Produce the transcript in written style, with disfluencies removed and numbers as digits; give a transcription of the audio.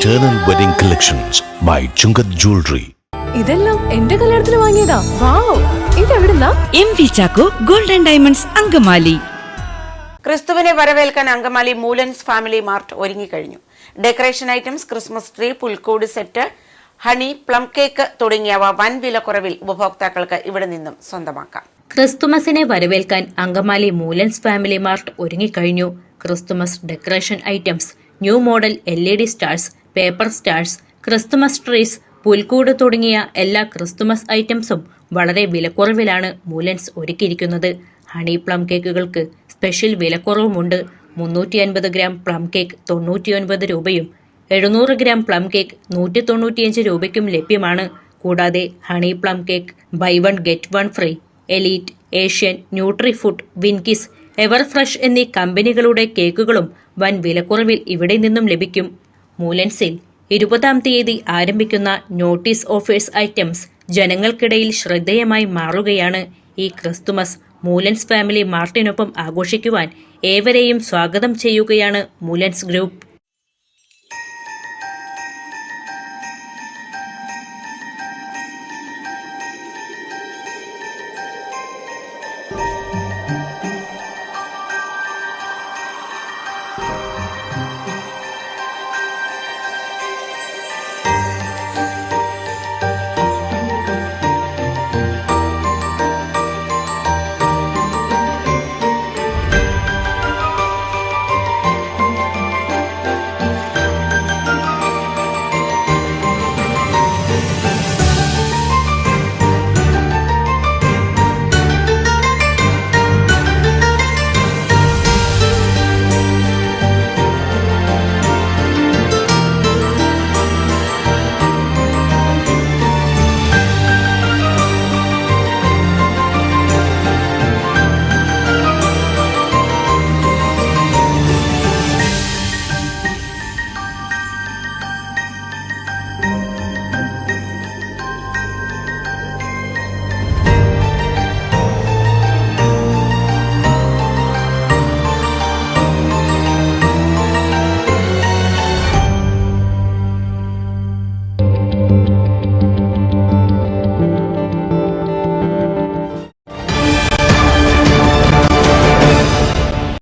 Eternal Wedding Collections by Chungat Jewelry. ഇതെല്ലാം എന്റെ കല്യാണത്തിന് വാങ്ങിയതാ. വാവ്, ഇതെവിടുന്നാ? MV Chacko golden diamonds Angamaly. ക്രിസ്തുവിനെ വരവേൽക്കാൻ അങ്കമാലി മൂലൻസ് ഫാമിലി മാർട്ട് ഒരുങ്ങിക്കഴിഞ്ഞു. ഡെക്കറേഷൻ ഐറ്റംസ്, ക്രിസ്മസ് ട്രീ, പുൽക്കൂട് സെറ്റ്, ഹണി, പ്ലം കേക്ക് തുടങ്ങിയവ വൻ വിലക്കുറവിൽ ഉപഭോക്താക്കൾക്ക് ഇവിടെ നിന്നും സ്വന്തമാക്കാം. ക്രിസ്തുമസിനെ വരവേൽക്കാൻ അങ്കമാലി മൂലൻസ് ഫാമിലി മാർട്ട് ഒരുങ്ങിക്കഴിഞ്ഞു. Christmas decoration items, new model LED stars, paper stars, Christmas trees, പുൽക്കൂട് തുടങ്ങിയ എല്ലാ ക്രിസ്തുമസ് ഐറ്റംസും വളരെ വിലക്കുറവിലാണ് മൂലൻസ് ഒരുക്കിയിരിക്കുന്നത്. ഹണി പ്ലം കേക്കുകൾക്ക് സ്പെഷ്യൽ വിലക്കുറവുമുണ്ട്. 350 ഗ്രാം പ്ലം കേക്ക് 99 രൂപയും 700 ഗ്രാം പ്ലം കേക്ക് 195 രൂപയ്ക്കും ലഭ്യമാണ്. കൂടാതെ honey plum cake buy 1 get 1 free, Elite, Asian, Nutri Food, Winkies, Ever Fresh എന്നീ കമ്പനികളുടെ കേക്കുകളും വൻ വിലക്കുറവിൽ ഇവിടെ നിന്നും ലഭിക്കും. മൂലൻസിൽ 20-ാം തീയതി ആരംഭിക്കുന്ന നോട്ടീസ് ഓഫേഴ്സ് ഐറ്റംസ് ജനങ്ങൾക്കിടയിൽ ശ്രദ്ധേയമായി മാറുകയാണ്. ഈ ക്രിസ്തുമസ് മൂലൻസ് ഫാമിലി മാർട്ടിനൊപ്പം ആഘോഷിക്കുവാൻ ഏവരെയും സ്വാഗതം ചെയ്യുകയാണ് മൂലൻസ് ഗ്രൂപ്പ്.